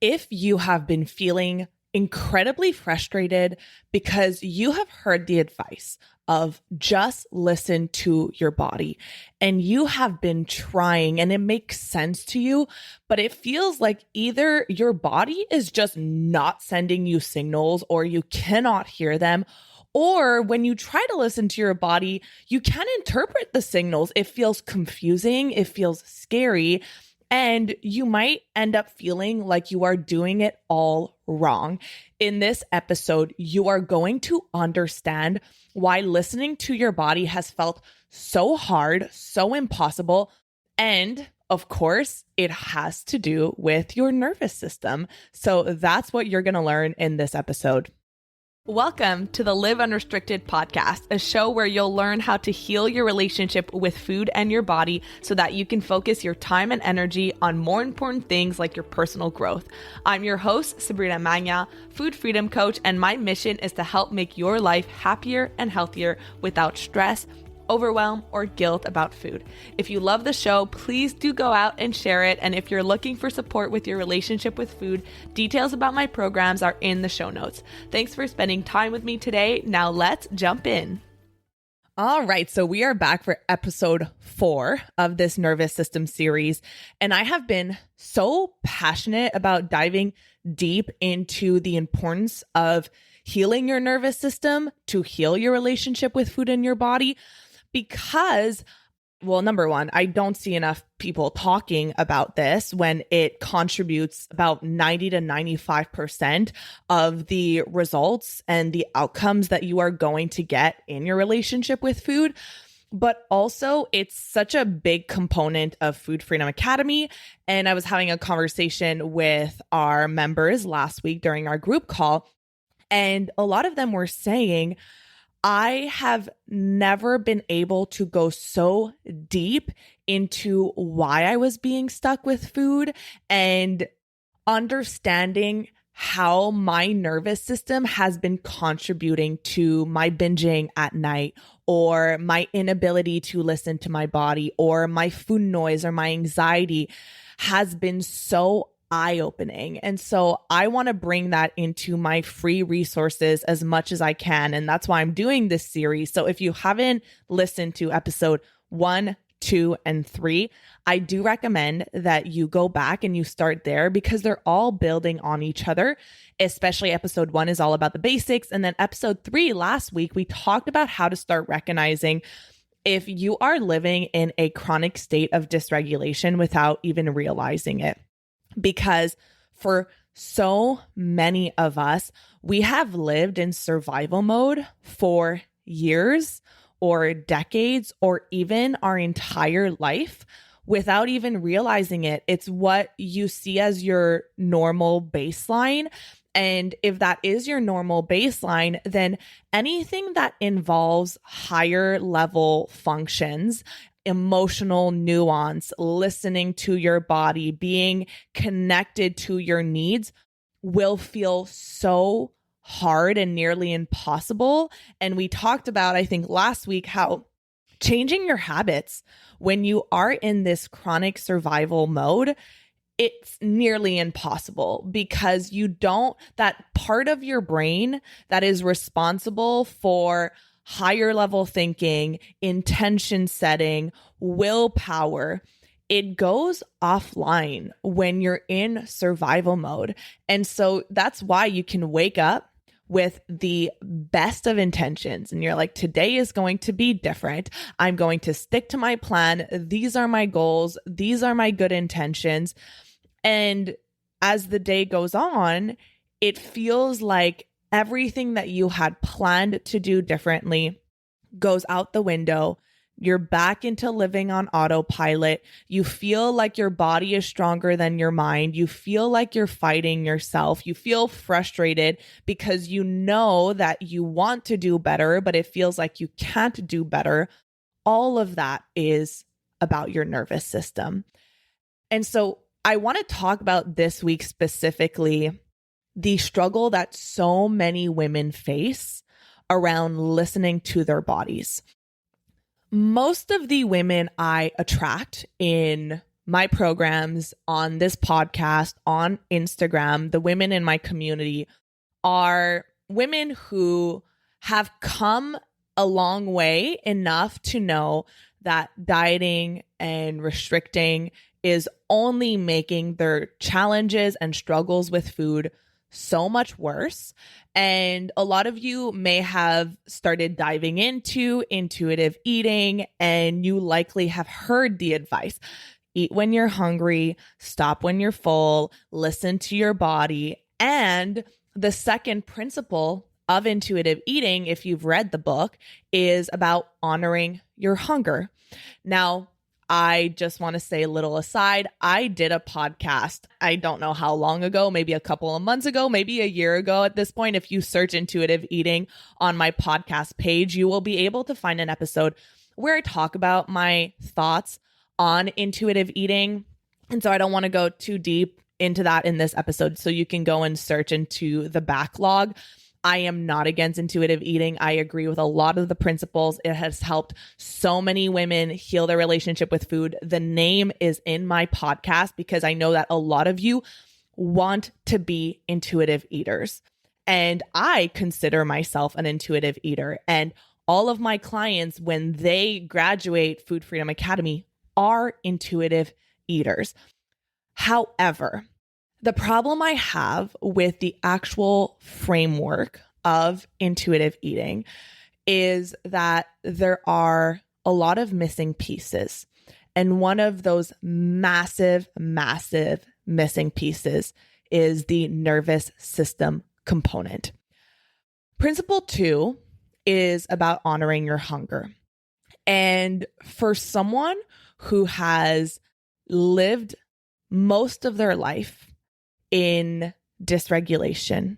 If you have been feeling incredibly frustrated because you have heard the advice of just listen to your body and you have been trying and it makes sense to you, but it feels like either your body is just not sending you signals or you cannot hear them, or when you try to listen to your body, you can't interpret the signals. It feels confusing, it feels scary, and you might end up feeling like you are doing it all wrong. In this episode, you are going to understand why listening to your body has felt so hard, so impossible, and of course, it has to do with your nervous system. So that's what you're going to learn in this episode. Welcome to the Live Unrestricted podcast, a show where you'll learn how to heal your relationship with food and your body so that you can focus your time and energy on more important things like your personal growth. I'm your host, Sabrina Magna, food freedom coach, and my mission is to help make your life happier and healthier without stress, overwhelm, or guilt about food. If you love the show, please do go out and share it. And if you're looking for support with your relationship with food, details about my programs are in the show notes. Thanks for spending time with me today. Now let's jump in. All right, so we are back for episode 4 of this nervous system series. And I have been so passionate about diving deep into the importance of healing your nervous system to heal your relationship with food and your body. Because, well, number one, I don't see enough people talking about this when it contributes about 90 to 95% of the results and the outcomes that you are going to get in your relationship with food. But also, it's such a big component of Food Freedom Academy. And I was having a conversation with our members last week during our group call, and a lot of them were saying, I have never been able to go so deep into why I was being stuck with food and understanding how my nervous system has been contributing to my binging at night, or my inability to listen to my body, or my food noise, or my anxiety has been so eye-opening. And so I want to bring that into my free resources as much as I can. And that's why I'm doing this series. So if you haven't listened to episode 1, 2, and 3, I do recommend that you go back and you start there because they're all building on each other. Especially episode 1 is all about the basics. And then episode 3 last week, we talked about how to start recognizing if you are living in a chronic state of dysregulation without even realizing it. Because for so many of us, we have lived in survival mode for years or decades or even our entire life without even realizing it. It's what you see as your normal baseline. And if that is your normal baseline, then anything that involves higher level functions, emotional nuance, listening to your body, being connected to your needs will feel so hard and nearly impossible. And we talked about, I think last week, how changing your habits when you are in this chronic survival mode, it's nearly impossible because that part of your brain that is responsible for higher level thinking, intention setting, willpower, it goes offline when you're in survival mode. And so that's why you can wake up with the best of intentions and you're like, today is going to be different. I'm going to stick to my plan. These are my goals. These are my good intentions. And as the day goes on, it feels like everything that you had planned to do differently goes out the window. You're back into living on autopilot. You feel like your body is stronger than your mind. You feel like you're fighting yourself. You feel frustrated because you know that you want to do better, but it feels like you can't do better. All of that is about your nervous system. And so I want to talk about this week specifically the struggle that so many women face around listening to their bodies. Most of the women I attract in my programs, on this podcast, on Instagram, the women in my community are women who have come a long way enough to know that dieting and restricting is only making their challenges and struggles with food so much worse. And a lot of you may have started diving into intuitive eating, and you likely have heard the advice: eat when you're hungry, stop when you're full, listen to your body. And the second principle of intuitive eating, if you've read the book, is about honoring your hunger. Now, I just want to say a little aside. I did a podcast, I don't know how long ago, maybe a couple of months ago, maybe a year ago at this point. If you search intuitive eating on my podcast page, you will be able to find an episode where I talk about my thoughts on intuitive eating. And so I don't want to go too deep into that in this episode. So you can go and search into the backlog. I am not against intuitive eating. I agree with a lot of the principles. It has helped so many women heal their relationship with food. The name is in my podcast because I know that a lot of you want to be intuitive eaters. And I consider myself an intuitive eater. And all of my clients, when they graduate Food Freedom Academy, are intuitive eaters. However, the problem I have with the actual framework of intuitive eating is that there are a lot of missing pieces. And one of those massive missing pieces is the nervous system component. Principle 2 is about honoring your hunger. And for someone who has lived most of their life in dysregulation,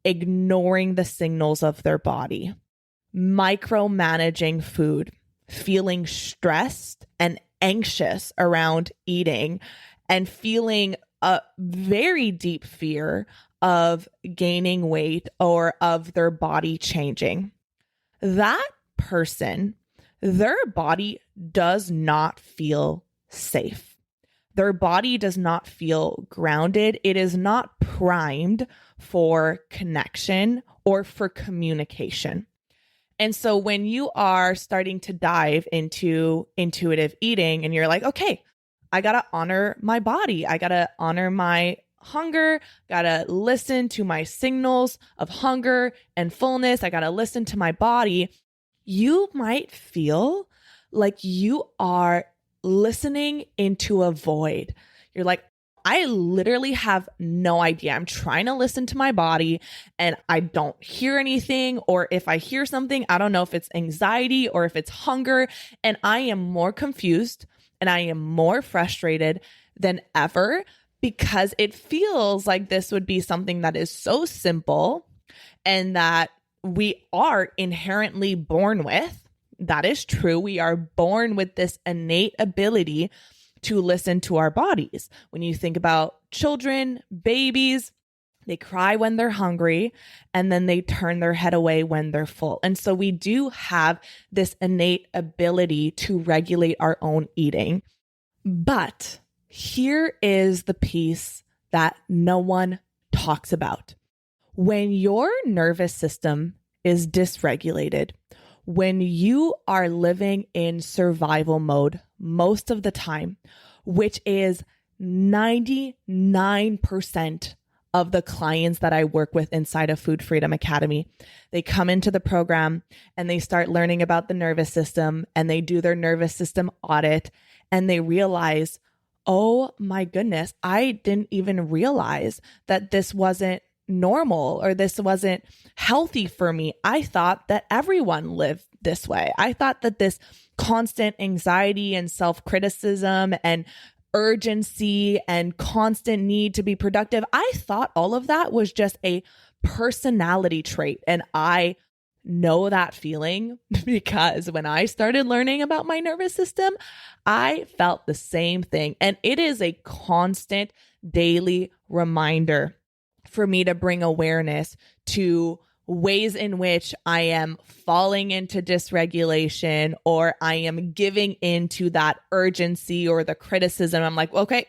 ignoring the signals of their body, micromanaging food, feeling stressed and anxious around eating, and feeling a very deep fear of gaining weight or of their body changing, that person, their body does not feel safe. Their body does not feel grounded. It is not primed for connection or for communication. And so when you are starting to dive into intuitive eating and you're like, okay, I got to honor my body. I got to honor my hunger, got to listen to my signals of hunger and fullness. I got to listen to my body. You might feel like you are listening into a void. You're like, I literally have no idea. I'm trying to listen to my body and I don't hear anything. Or if I hear something, I don't know if it's anxiety or if it's hunger. And I am more confused and I am more frustrated than ever because it feels like this would be something that is so simple and that we are inherently born with. That is true. We are born with this innate ability to listen to our bodies. When you think about children, babies, they cry when they're hungry and then they turn their head away when they're full. And so we do have this innate ability to regulate our own eating. But here is the piece that no one talks about. When your nervous system is dysregulated, when you are living in survival mode most of the time, which is 99% of the clients that I work with inside of Food Freedom Academy, they come into the program and they start learning about the nervous system and they do their nervous system audit and they realize, oh my goodness, I didn't even realize that this wasn't normal or this wasn't healthy for me. I thought that everyone lived this way. I thought that this constant anxiety and self-criticism and urgency and constant need to be productive, I thought all of that was just a personality trait. And I know that feeling because when I started learning about my nervous system, I felt the same thing. And it is a constant daily reminder for me to bring awareness to ways in which I am falling into dysregulation or I am giving into that urgency or the criticism. I'm like, okay,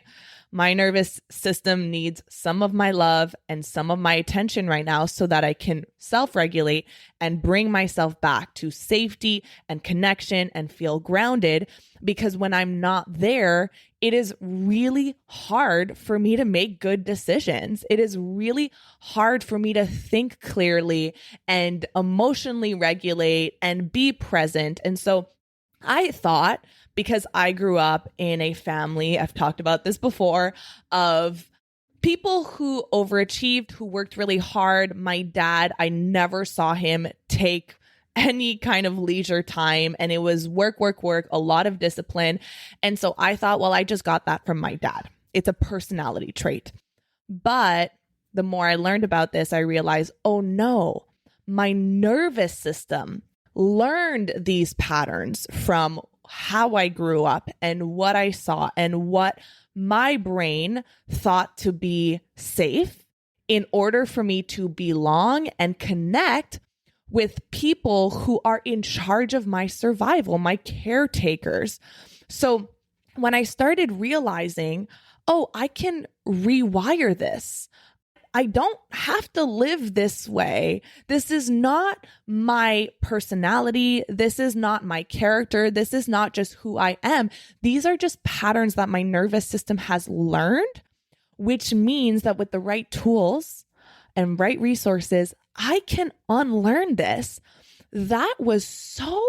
my nervous system needs some of my love and some of my attention right now so that I can self-regulate and bring myself back to safety and connection and feel grounded. Because when I'm not there, it is really hard for me to make good decisions. It is really hard for me to think clearly and emotionally regulate and be present. And so I thought, because I grew up in a family, I've talked about this before, of people who overachieved, who worked really hard. My dad, I never saw him take any kind of leisure time, and it was work, work, work, a lot of discipline. And so I thought, well, I just got that from my dad. It's a personality trait. But the more I learned about this, I realized, oh no, my nervous system learned these patterns from how I grew up and what I saw and what my brain thought to be safe in order for me to belong and connect with people who are in charge of my survival, my caretakers. So when I started realizing, oh, I can rewire this. I don't have to live this way. This is not my personality. This is not my character. This is not just who I am. These are just patterns that my nervous system has learned, which means that with the right tools and right resources, I can unlearn this. That was so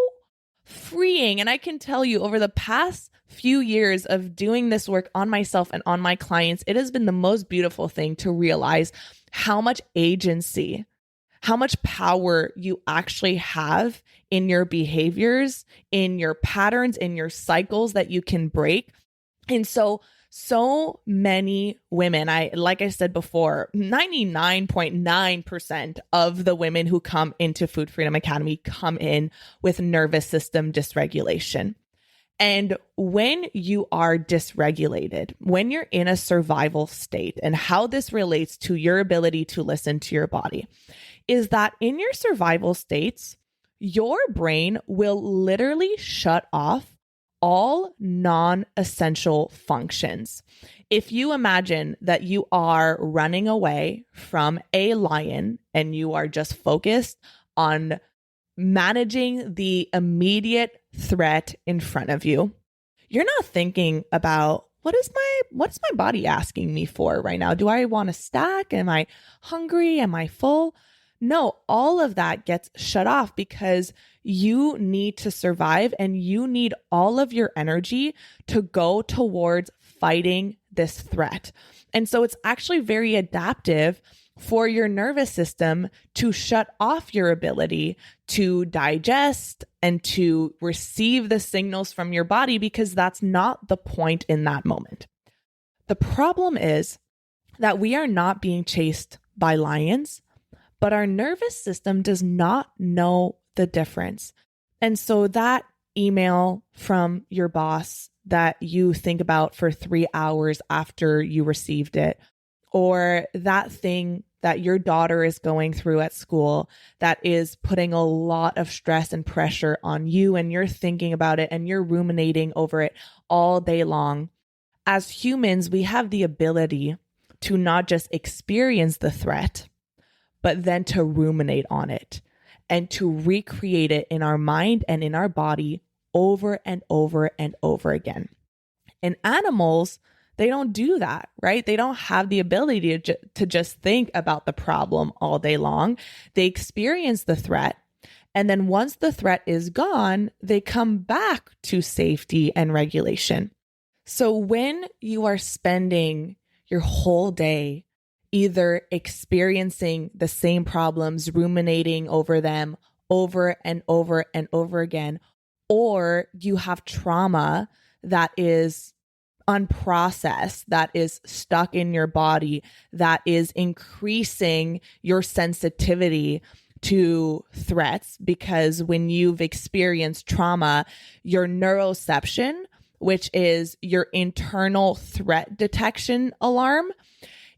freeing. And I can tell you, over the past few years of doing this work on myself and on my clients, it has been the most beautiful thing to realize how much agency, how much power you actually have in your behaviors, in your patterns, in your cycles that you can break. And so many women, like I said before, 99.9% of the women who come into Food Freedom Academy come in with nervous system dysregulation. And when you are dysregulated, when you're in a survival state, and how this relates to your ability to listen to your body, is that in your survival states, your brain will literally shut off all non-essential functions. If you imagine that you are running away from a lion and you are just focused on managing the immediate threat in front of you, you're not thinking about what's my body asking me for right now? Do I want a snack? Am I hungry? Am I full? No, all of that gets shut off because you need to survive and you need all of your energy to go towards fighting this threat. And so it's actually very adaptive for your nervous system to shut off your ability to digest and to receive the signals from your body, because that's not the point in that moment. The problem is that we are not being chased by lions, but our nervous system does not know the difference. And so that email from your boss that you think about for 3 hours after you received it, or that thing that your daughter is going through at school that is putting a lot of stress and pressure on you, and you're thinking about it and you're ruminating over it all day long. As humans, we have the ability to not just experience the threat, but then to ruminate on it and to recreate it in our mind and in our body over and over and over again. And animals, they don't do that, right? They don't have the ability to just think about the problem all day long. They experience the threat. And then once the threat is gone, they come back to safety and regulation. So when you are spending your whole day either experiencing the same problems, ruminating over them over and over and over again, or you have trauma that is unprocessed, that is stuck in your body, that is increasing your sensitivity to threats, because when you've experienced trauma, your neuroception, which is your internal threat detection alarm,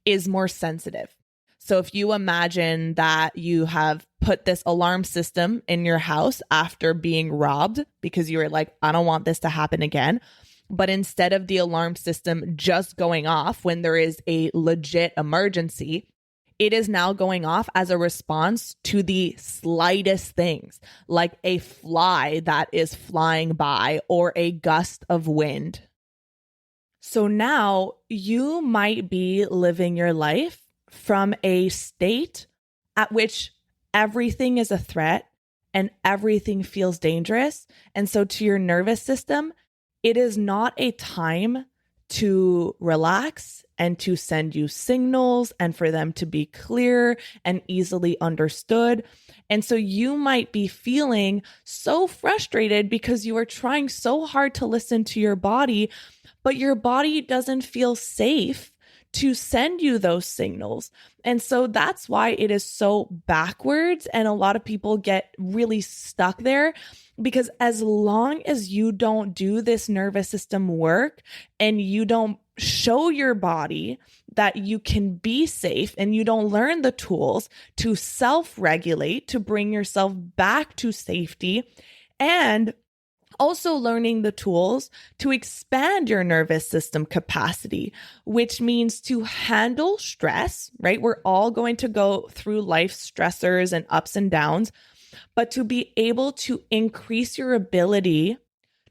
is more sensitive. So if you imagine that you have put this alarm system in your house after being robbed because you were like, I don't want this to happen again. But instead of the alarm system just going off when there is a legit emergency, it is now going off as a response to the slightest things, like a fly that is flying by or a gust of wind. So now you might be living your life from a state at which everything is a threat and everything feels dangerous. And so to your nervous system, it is not a time to relax and to send you signals and for them to be clear and easily understood. And so you might be feeling so frustrated because you are trying so hard to listen to your body, but your body doesn't feel safe to send you those signals. And so that's why it is so backwards. And a lot of people get really stuck there because as long as you don't do this nervous system work and you don't show your body that you can be safe and you don't learn the tools to self-regulate, to bring yourself back to safety, and also learning the tools to expand your nervous system capacity, which means to handle stress, right? We're all going to go through life stressors and ups and downs, but to be able to increase your ability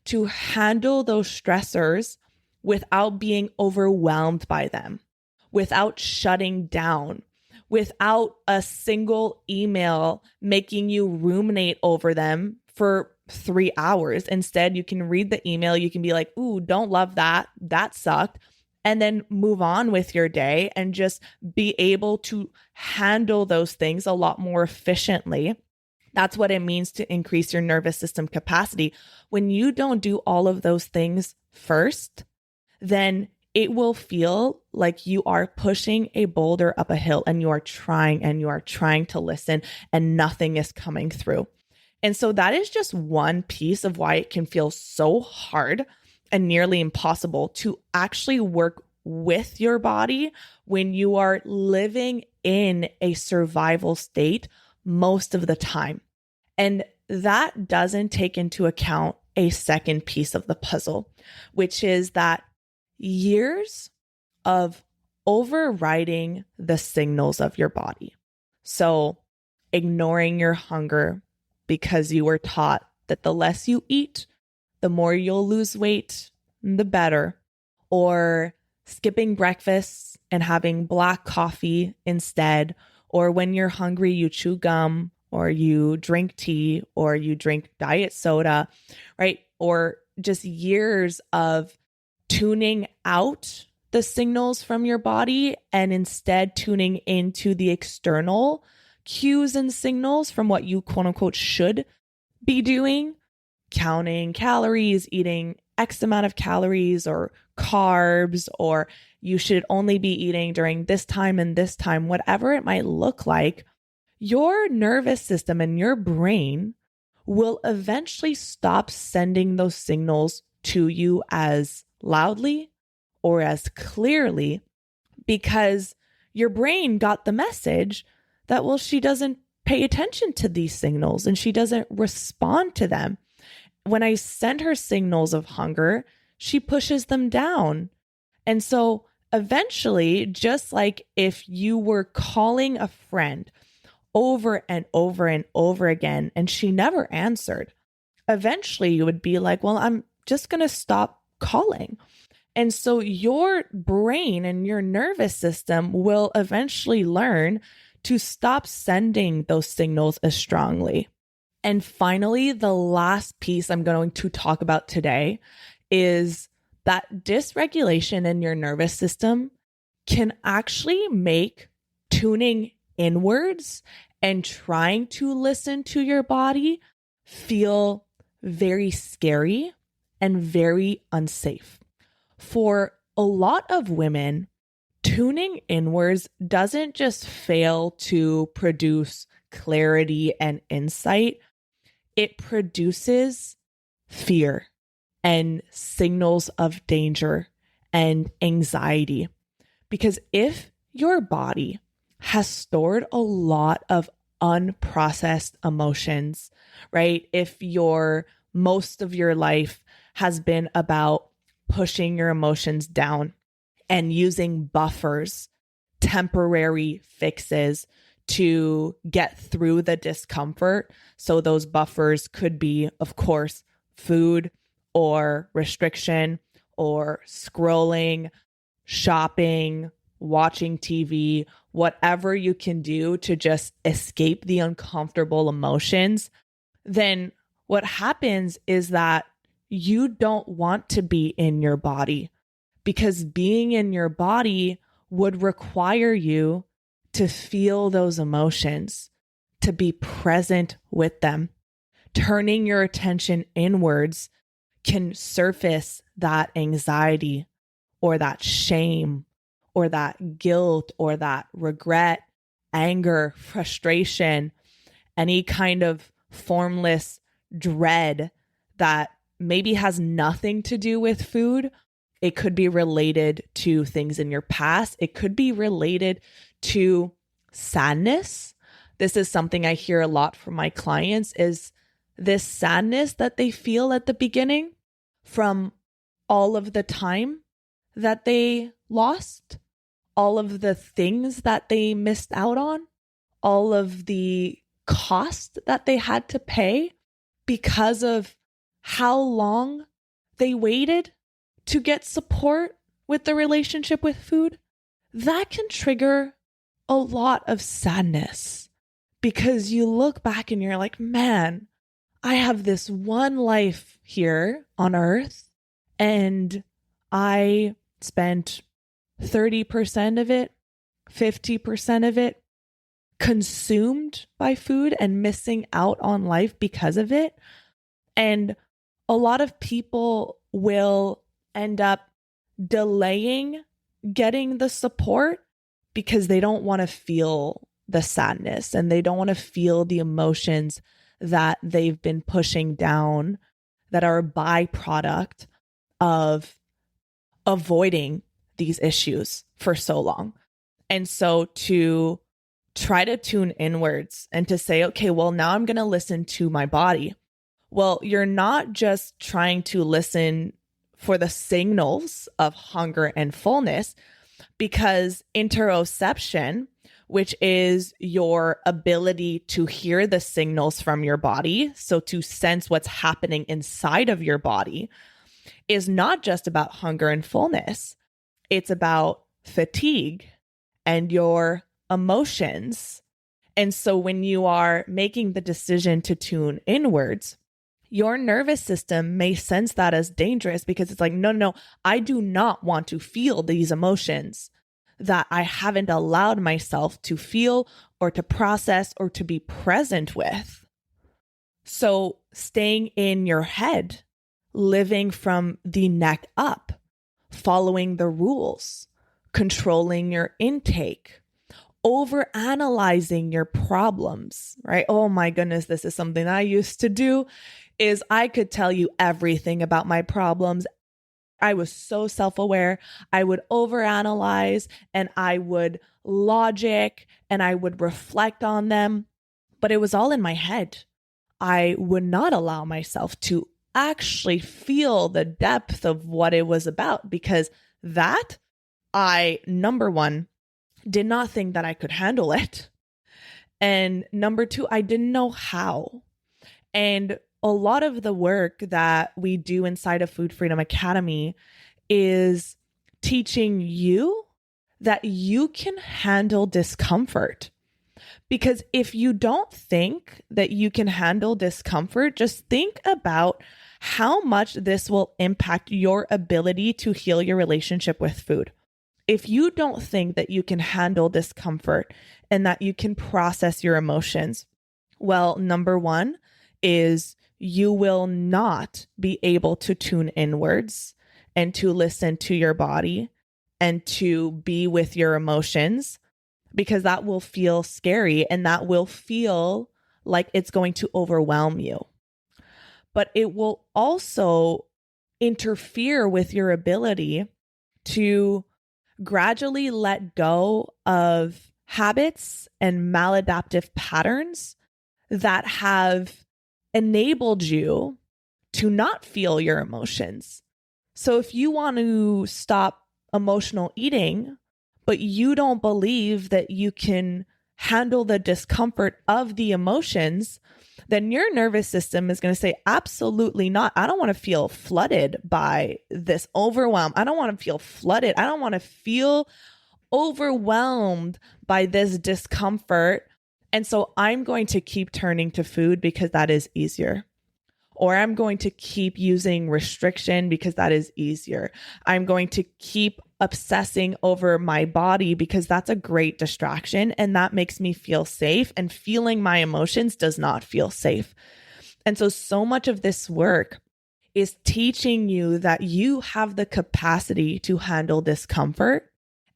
to handle those stressors without being overwhelmed by them, without shutting down, without a single email making you ruminate over them for 3 hours. Instead, you can read the email. You can be like, ooh, don't love that. That sucked. And then move on with your day and just be able to handle those things a lot more efficiently. That's what it means to increase your nervous system capacity. When you don't do all of those things first, then it will feel like you are pushing a boulder up a hill and you are trying to listen and nothing is coming through. And so that is just one piece of why it can feel so hard and nearly impossible to actually work with your body when you are living in a survival state most of the time. And that doesn't take into account a second piece of the puzzle, which is that years of overriding the signals of your body. So ignoring your hunger, because you were taught that the less you eat, the more you'll lose weight, the better. Or skipping breakfast and having black coffee instead. Or when you're hungry, you chew gum, or you drink tea, or you drink diet soda, right? Or just years of tuning out the signals from your body and instead tuning into the external cues and signals from what you quote unquote should be doing, counting calories, eating X amount of calories or carbs, or you should only be eating during this time and this time, whatever it might look like. Your nervous system and your brain will eventually stop sending those signals to you as loudly or as clearly because your brain got the message that, well, she doesn't pay attention to these signals and she doesn't respond to them. When I send her signals of hunger, she pushes them down. And so eventually, just like if you were calling a friend over and over and over again and she never answered, eventually you would be like, well, I'm just going to stop calling. And so your brain and your nervous system will eventually learn to stop sending those signals as strongly. And finally, the last piece I'm going to talk about today is that dysregulation in your nervous system can actually make tuning inwards and trying to listen to your body feel very scary and very unsafe. For a lot of women, tuning inwards doesn't just fail to produce clarity and insight. It produces fear and signals of danger and anxiety. Because if your body has stored a lot of unprocessed emotions, right? If most of your life has been about pushing your emotions down and using buffers, temporary fixes to get through the discomfort. So those buffers could be, of course, food or restriction or scrolling, shopping, watching TV, whatever you can do to just escape the uncomfortable emotions. Then what happens is that you don't want to be in your body, because being in your body would require you to feel those emotions, to be present with them. Turning your attention inwards can surface that anxiety or that shame or that guilt or that regret, anger, frustration, any kind of formless dread that maybe has nothing to do with food. It could be related to things in your past. It could be related to sadness. This is something I hear a lot from my clients, is this sadness that they feel at the beginning from all of the time that they lost, all of the things that they missed out on, all of the cost that they had to pay because of how long they waited to get support with the relationship with food. That can trigger a lot of sadness, because you look back and you're like, man, I have this one life here on earth and I spent 30% of it, 50% of it consumed by food and missing out on life because of it. And a lot of people will end up delaying getting the support because they don't want to feel the sadness and they don't want to feel the emotions that they've been pushing down that are a byproduct of avoiding these issues for so long. And so to try to tune inwards and to say, okay, well, now I'm going to listen to my body. Well, you're not just trying to listen for the signals of hunger and fullness, because interoception, which is your ability to hear the signals from your body, so to sense what's happening inside of your body, is not just about hunger and fullness. It's about fatigue and your emotions. And so when you are making the decision to tune inwards, your nervous system may sense that as dangerous, because it's like, no, I do not want to feel these emotions that I haven't allowed myself to feel or to process or to be present with. So staying in your head, living from the neck up, following the rules, controlling your intake, overanalyzing your problems, right? Oh my goodness, this is something I used to do, is I could tell you everything about my problems. I was so self-aware. I would overanalyze and I would logic and I would reflect on them, but it was all in my head. I would not allow myself to actually feel the depth of what it was about, because that number one, did not think that I could handle it. And number two, I didn't know how. And a lot of the work that we do inside of Food Freedom Academy is teaching you that you can handle discomfort. Because if you don't think that you can handle discomfort, just think about how much this will impact your ability to heal your relationship with food. If you don't think that you can handle discomfort and that you can process your emotions, well, number one is you will not be able to tune inwards and to listen to your body and to be with your emotions, because that will feel scary and that will feel like it's going to overwhelm you. But it will also interfere with your ability to gradually let go of habits and maladaptive patterns that have enabled you to not feel your emotions. So if you want to stop emotional eating, but you don't believe that you can handle the discomfort of the emotions, then your nervous system is going to say, absolutely not. I don't want to feel flooded by this overwhelm. I don't want to feel flooded. I don't want to feel overwhelmed by this discomfort. And so I'm going to keep turning to food because that is easier. Or I'm going to keep using restriction because that is easier. I'm going to keep obsessing over my body because that's a great distraction and that makes me feel safe, and feeling my emotions does not feel safe. And so much of this work is teaching you that you have the capacity to handle discomfort,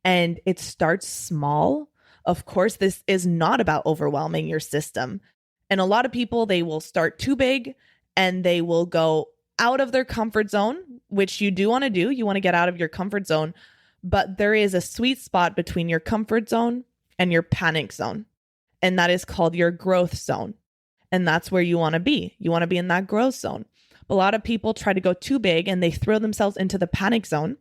and it starts small. Of course, this is not about overwhelming your system. And a lot of people, they will start too big and they will go out of their comfort zone, which you do want to do. You want to get out of your comfort zone, but there is a sweet spot between your comfort zone and your panic zone. And that is called your growth zone. And that's where you want to be. You want to be in that growth zone. But a lot of people try to go too big and they throw themselves into the panic zone.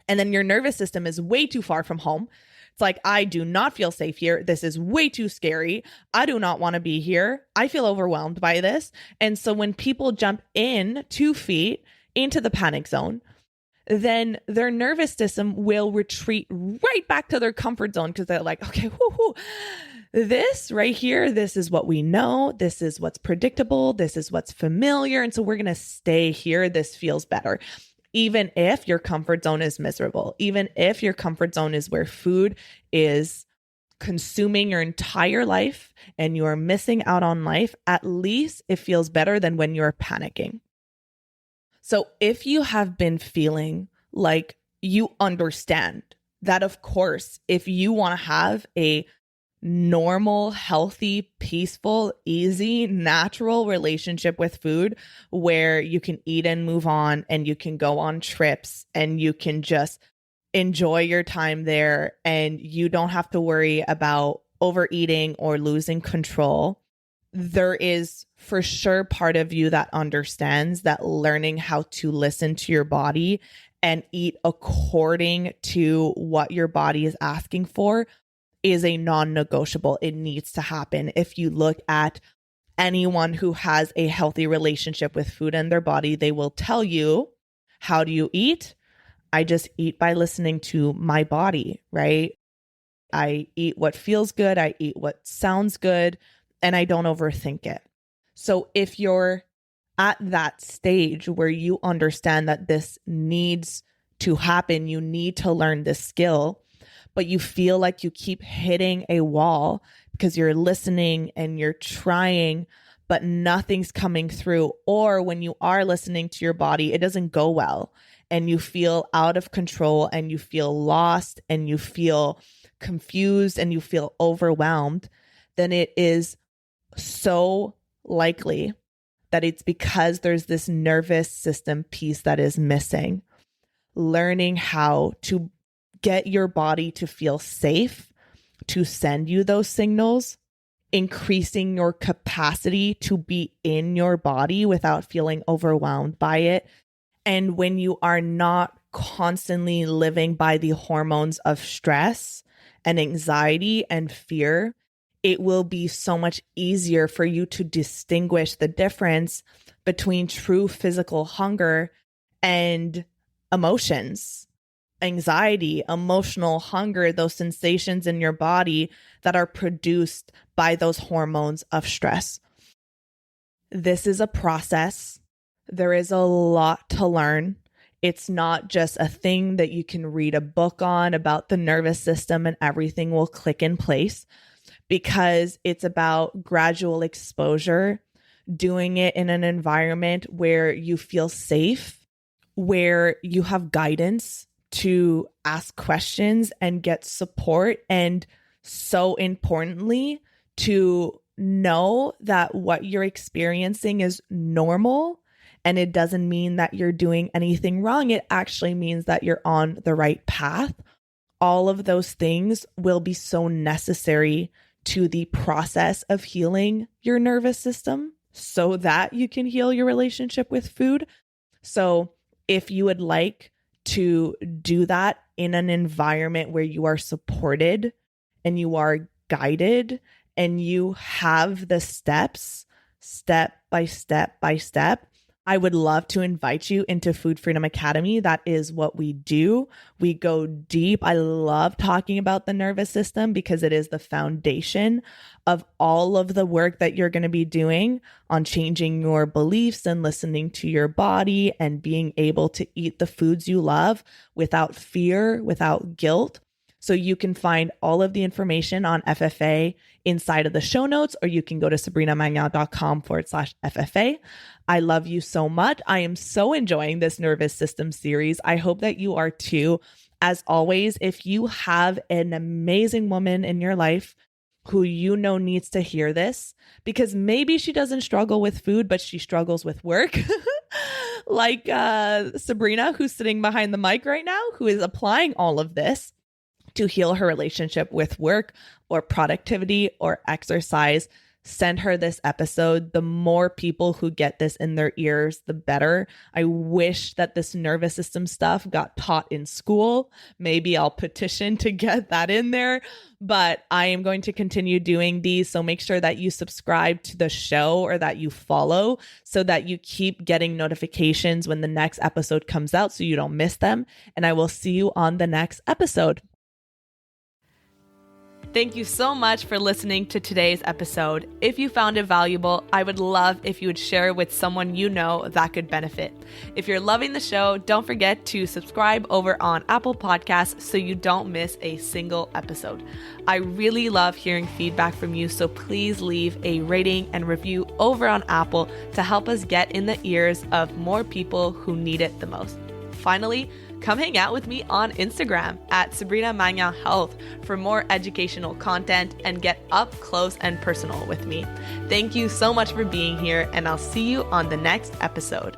And then your nervous system is way too far from home. It's like, I do not feel safe here. This is way too scary. I do not want to be here. I feel overwhelmed by this. And so when people jump in 2 feet into the panic zone, then their nervous system will retreat right back to their comfort zone because they're like, okay, this right here, this is what we know. This is what's predictable. This is what's familiar. And so we're going to stay here. This feels better. Even if your comfort zone is miserable, even if your comfort zone is where food is consuming your entire life and you are missing out on life, at least it feels better than when you're panicking. So if you have been feeling like you understand that, of course, if you want to have a normal, healthy, peaceful, easy, natural relationship with food where you can eat and move on and you can go on trips and you can just enjoy your time there and you don't have to worry about overeating or losing control, there is for sure part of you that understands that learning how to listen to your body and eat according to what your body is asking for is a non-negotiable. It needs to happen. If you look at anyone who has a healthy relationship with food and their body, they will tell you, how do you eat? I just eat by listening to my body, right? I eat what feels good. I eat what sounds good, and I don't overthink it. So if you're at that stage where you understand that this needs to happen, you need to learn this skill, but you feel like you keep hitting a wall because you're listening and you're trying, but nothing's coming through. Or when you are listening to your body, it doesn't go well and you feel out of control and you feel lost and you feel confused and you feel overwhelmed, then it is so likely that it's because there's this nervous system piece that is missing. Learning how to get your body to feel safe, to send you those signals, increasing your capacity to be in your body without feeling overwhelmed by it. And when you are not constantly living by the hormones of stress and anxiety and fear, it will be so much easier for you to distinguish the difference between true physical hunger and emotions. Anxiety, emotional hunger, those sensations in your body that are produced by those hormones of stress. This is a process. There is a lot to learn. It's not just a thing that you can read a book on about the nervous system and everything will click in place, because it's about gradual exposure, doing it in an environment where you feel safe, where you have guidance to ask questions and get support. And so importantly, to know that what you're experiencing is normal and it doesn't mean that you're doing anything wrong. It actually means that you're on the right path. all of those things will be so necessary to the process of healing your nervous system so that you can heal your relationship with food. So if you would like to do that in an environment where you are supported and you are guided and you have the steps, step by step by step, I would love to invite you into Food Freedom Academy. That is what we do. We go deep. I love talking about the nervous system because it is the foundation of all of the work that you're going to be doing on changing your beliefs and listening to your body and being able to eat the foods you love without fear, without guilt. So you can find all of the information on FFA inside of the show notes, or you can go to sabrinamagnan.com/FFA. I love you so much. I am so enjoying this nervous system series. I hope that you are too. As always, if you have an amazing woman in your life who you know needs to hear this, because maybe she doesn't struggle with food, but she struggles with work, like Sabrina, who's sitting behind the mic right now, who is applying all of this to heal her relationship with work or productivity or exercise, send her this episode. The more people who get this in their ears, the better. I wish that this nervous system stuff got taught in school. Maybe I'll petition to get that in there, but I am going to continue doing these. So make sure that you subscribe to the show or that you follow so that you keep getting notifications when the next episode comes out so you don't miss them. And I will see you on the next episode. Thank you so much for listening to today's episode. If you found it valuable, I would love if you would share it with someone you know that could benefit. If you're loving the show, don't forget to subscribe over on Apple Podcasts so you don't miss a single episode. I really love hearing feedback from you, so please leave a rating and review over on Apple to help us get in the ears of more people who need it the most. Finally, come hang out with me on Instagram at Sabrina Magnan Health for more educational content and get up close and personal with me. Thank you so much for being here, and I'll see you on the next episode.